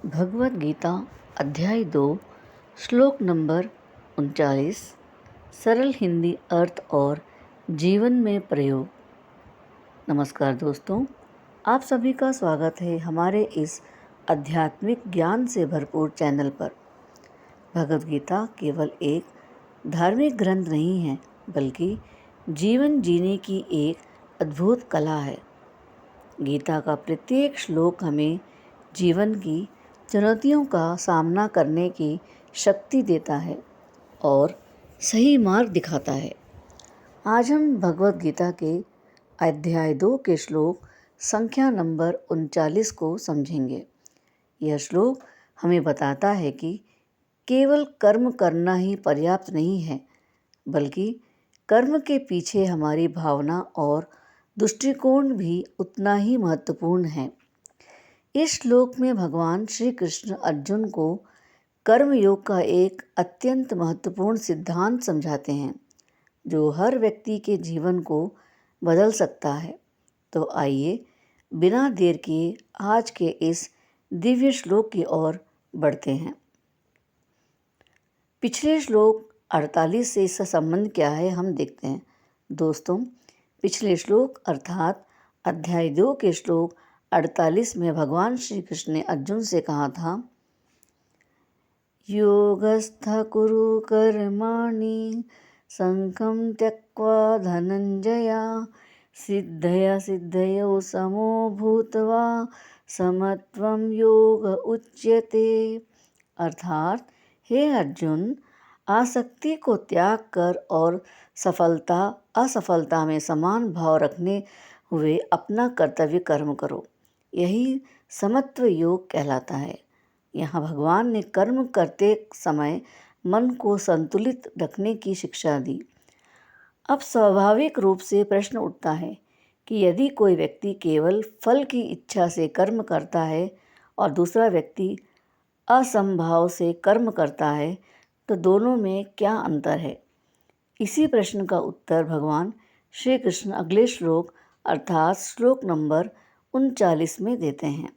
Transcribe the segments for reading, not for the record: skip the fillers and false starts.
भगवद गीता अध्याय 2 श्लोक नंबर 39। सरल हिंदी अर्थ और जीवन में प्रयोग। नमस्कार दोस्तों, आप सभी का स्वागत है हमारे इस आध्यात्मिक ज्ञान से भरपूर चैनल पर। भगवद गीता केवल एक धार्मिक ग्रंथ नहीं है, बल्कि जीवन जीने की एक अद्भुत कला है। गीता का प्रत्येक श्लोक हमें जीवन की चुनौतियों का सामना करने की शक्ति देता है और सही मार्ग दिखाता है। आज हम भगवद गीता के अध्याय 2 के श्लोक संख्या नंबर 39 को समझेंगे। यह श्लोक हमें बताता है कि केवल कर्म करना ही पर्याप्त नहीं है, बल्कि कर्म के पीछे हमारी भावना और दृष्टिकोण भी उतना ही महत्वपूर्ण है। इस श्लोक में भगवान श्री कृष्ण अर्जुन को कर्मयोग का एक अत्यंत महत्वपूर्ण सिद्धांत समझाते हैं, जो हर व्यक्ति के जीवन को बदल सकता है। तो आइए बिना देर किए आज के इस दिव्य श्लोक की ओर बढ़ते हैं। पिछले श्लोक 48 से इसका संबंध क्या है, हम देखते हैं। दोस्तों, पिछले श्लोक अर्थात अध्याय 2 के श्लोक 48 में भगवान श्री कृष्ण ने अर्जुन से कहा था, योगस्थ कुरु कर्माणि संगं त्यक्त्वा धनंजया सिद्धया सिद्धयो समो भूत्वा समत्वं योग उच्यते। अर्थात, हे अर्जुन, आसक्ति को त्याग कर और सफलता असफलता में समान भाव रखने हुए अपना कर्तव्य कर्म करो। यही समत्व योग कहलाता है। यहाँ भगवान ने कर्म करते समय मन को संतुलित रखने की शिक्षा दी। अब स्वाभाविक रूप से प्रश्न उठता है कि यदि कोई व्यक्ति केवल फल की इच्छा से कर्म करता है और दूसरा व्यक्ति असंभाव से कर्म करता है, तो दोनों में क्या अंतर है? इसी प्रश्न का उत्तर भगवान श्री कृष्ण अगले श्लोक अर्थात श्लोक नंबर 39 में देते हैं।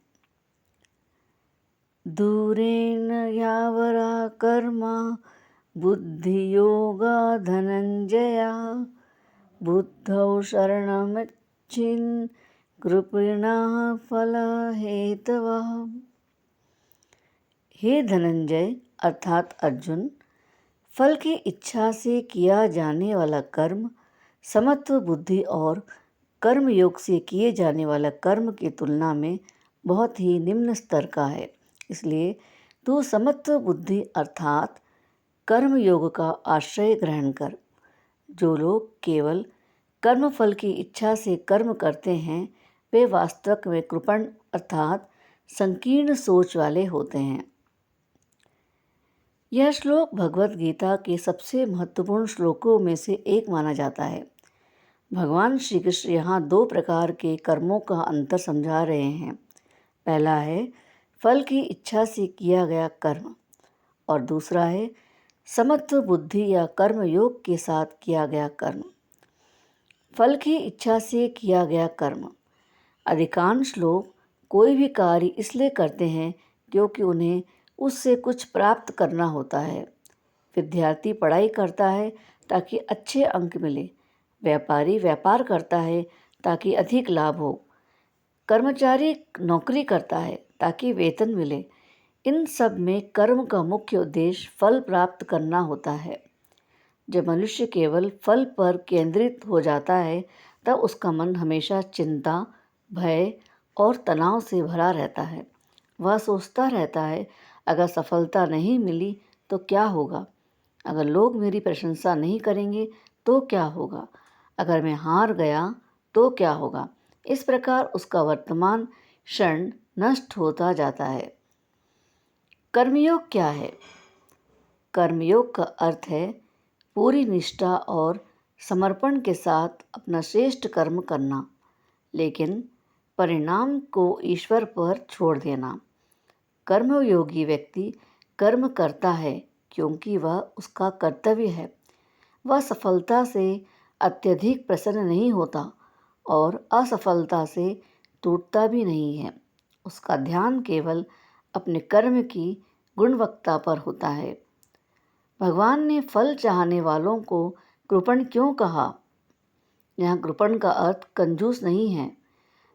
दूरेण यावरा कर्मा बुद्धियोगा धनंजया बुद्धौ शरणमच्छिन् कृपणः फलहेतवः। हे धनंजय अर्थात अर्जुन, फल की इच्छा से किया जाने वाला कर्म समत्व बुद्धि और कर्म योग से किए जाने वाला कर्म की तुलना में बहुत ही निम्न स्तर का है। इसलिए तू समत्व बुद्धि अर्थात कर्म योग का आश्रय ग्रहण कर। जो लोग केवल कर्म फल की इच्छा से कर्म करते हैं, वे वास्तव में कृपण अर्थात संकीर्ण सोच वाले होते हैं। यह श्लोक भगवद गीता के सबसे महत्वपूर्ण श्लोकों में से एक माना जाता है। भगवान श्री कृष्ण यहाँ 2 प्रकार के कर्मों का अंतर समझा रहे हैं। पहला है फल की इच्छा से किया गया कर्म और दूसरा है समत्व बुद्धि या कर्म योग के साथ किया गया कर्म। फल की इच्छा से किया गया कर्म। अधिकांश लोग कोई भी कार्य इसलिए करते हैं क्योंकि उन्हें उससे कुछ प्राप्त करना होता है। विद्यार्थी पढ़ाई करता है ताकि अच्छे अंक मिले। व्यापारी व्यापार करता है ताकि अधिक लाभ हो। कर्मचारी नौकरी करता है ताकि वेतन मिले। इन सब में कर्म का मुख्य उद्देश्य फल प्राप्त करना होता है। जब मनुष्य केवल फल पर केंद्रित हो जाता है, तब उसका मन हमेशा चिंता, भय और तनाव से भरा रहता है। वह सोचता रहता है, अगर सफलता नहीं मिली तो क्या होगा? अगर लोग मेरी प्रशंसा नहीं करेंगे तो क्या होगा? अगर मैं हार गया तो क्या होगा? इस प्रकार उसका वर्तमान क्षण नष्ट होता जाता है। कर्मयोग क्या है? कर्मयोग का अर्थ है पूरी निष्ठा और समर्पण के साथ अपना श्रेष्ठ कर्म करना, लेकिन परिणाम को ईश्वर पर छोड़ देना। कर्मयोगी व्यक्ति कर्म करता है क्योंकि वह उसका कर्तव्य है। वह सफलता से अत्यधिक प्रसन्न नहीं होता और असफलता से टूटता भी नहीं है। उसका ध्यान केवल अपने कर्म की गुणवत्ता पर होता है। भगवान ने फल चाहने वालों को कृपण क्यों कहा? यहाँ कृपण का अर्थ कंजूस नहीं है।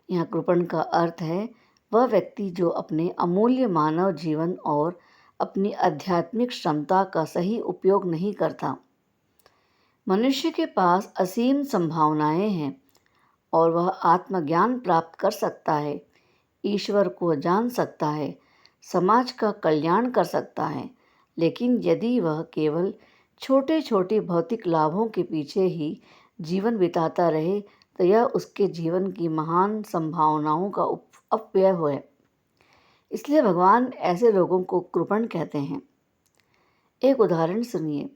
यहाँ कृपण का अर्थ है वह व्यक्ति जो अपने अमूल्य मानव जीवन और अपनी आध्यात्मिक क्षमता का सही उपयोग नहीं करता। मनुष्य के पास असीम संभावनाएं हैं और वह आत्मज्ञान प्राप्त कर सकता है, ईश्वर को जान सकता है, समाज का कल्याण कर सकता है, लेकिन यदि वह केवल छोटे छोटे भौतिक लाभों के पीछे ही जीवन बिताता रहे तो यह उसके जीवन की महान संभावनाओं का अपव्यय है। इसलिए भगवान ऐसे लोगों को कृपण कहते हैं। एक उदाहरण सुनिए।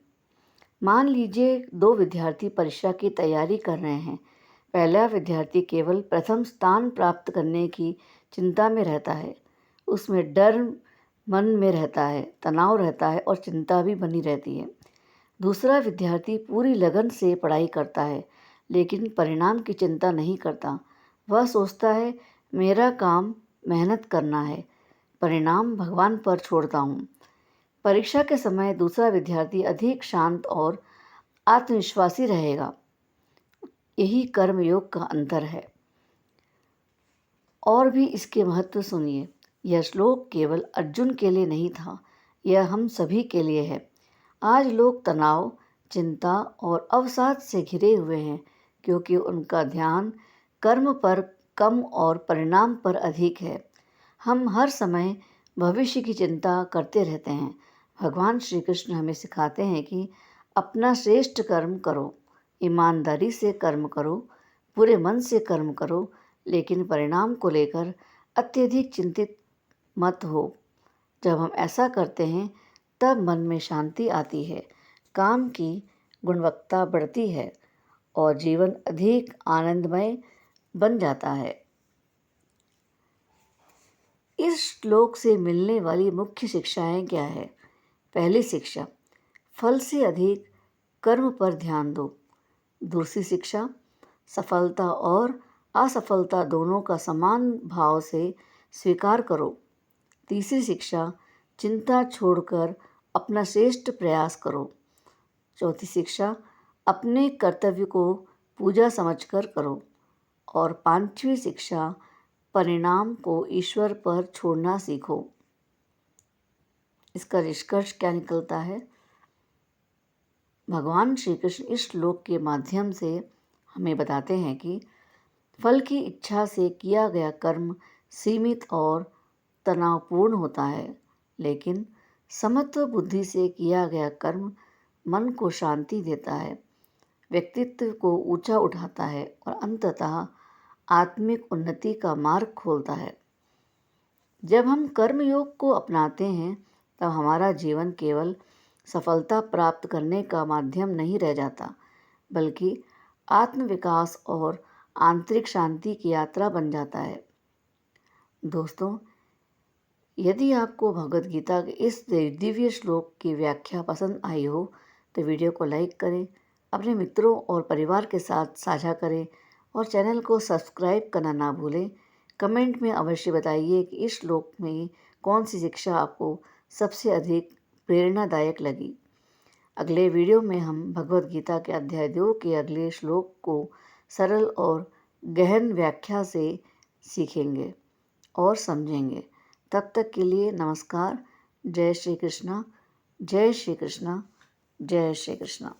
मान लीजिए 2 विद्यार्थी परीक्षा की तैयारी कर रहे हैं। पहला विद्यार्थी केवल प्रथम स्थान प्राप्त करने की चिंता में रहता है। उसमें डर मन में रहता है, तनाव रहता है और चिंता भी बनी रहती है। दूसरा विद्यार्थी पूरी लगन से पढ़ाई करता है, लेकिन परिणाम की चिंता नहीं करता। वह सोचता है मेरा काम मेहनत करना है, परिणाम भगवान पर छोड़ता हूँ। परीक्षा के समय दूसरा विद्यार्थी अधिक शांत और आत्मविश्वासी रहेगा। यही कर्मयोग का अंतर है। और भी इसके महत्व सुनिए। यह श्लोक केवल अर्जुन के लिए नहीं था, यह हम सभी के लिए है। आज लोग तनाव, चिंता और अवसाद से घिरे हुए हैं क्योंकि उनका ध्यान कर्म पर कम और परिणाम पर अधिक है। हम हर समय भविष्य की चिंता करते रहते हैं। भगवान श्री कृष्ण हमें सिखाते हैं कि अपना श्रेष्ठ कर्म करो, ईमानदारी से कर्म करो, पूरे मन से कर्म करो, लेकिन परिणाम को लेकर अत्यधिक चिंतित मत हो। जब हम ऐसा करते हैं तब मन में शांति आती है, काम की गुणवत्ता बढ़ती है और जीवन अधिक आनंदमय बन जाता है। इस श्लोक से मिलने वाली मुख्य शिक्षाएं क्या है? पहली शिक्षा, फल से अधिक कर्म पर ध्यान दो। दूसरी शिक्षा, सफलता और असफलता दोनों का समान भाव से स्वीकार करो। तीसरी शिक्षा, चिंता छोड़कर अपना श्रेष्ठ प्रयास करो। चौथी शिक्षा, अपने कर्तव्य को पूजा समझकर करो। और पांचवी शिक्षा, परिणाम को ईश्वर पर छोड़ना सीखो। इसका निष्कर्ष क्या निकलता है? भगवान श्री कृष्ण इस श्लोक के माध्यम से हमें बताते हैं कि फल की इच्छा से किया गया कर्म सीमित और तनावपूर्ण होता है, लेकिन समत्व बुद्धि से किया गया कर्म मन को शांति देता है, व्यक्तित्व को ऊंचा उठाता है और अंततः आत्मिक उन्नति का मार्ग खोलता है। जब हम कर्मयोग को अपनाते हैं तब हमारा जीवन केवल सफलता प्राप्त करने का माध्यम नहीं रह जाता, बल्कि आत्मविकास और आंतरिक शांति की यात्रा बन जाता है। दोस्तों, यदि आपको भगवद गीता के इस दिव्य श्लोक की व्याख्या पसंद आई हो तो वीडियो को लाइक करें, अपने मित्रों और परिवार के साथ साझा करें और चैनल को सब्सक्राइब करना ना भूलें। कमेंट में अवश्य बताइए कि इस श्लोक में कौन सी शिक्षा आपको सबसे अधिक प्रेरणादायक लगी। अगले वीडियो में हम भगवद गीता के अध्याय 2 के अगले श्लोक को सरल और गहन व्याख्या से सीखेंगे और समझेंगे। तब तक के लिए नमस्कार। जय श्री कृष्णा, जय श्री कृष्णा, जय श्री कृष्णा।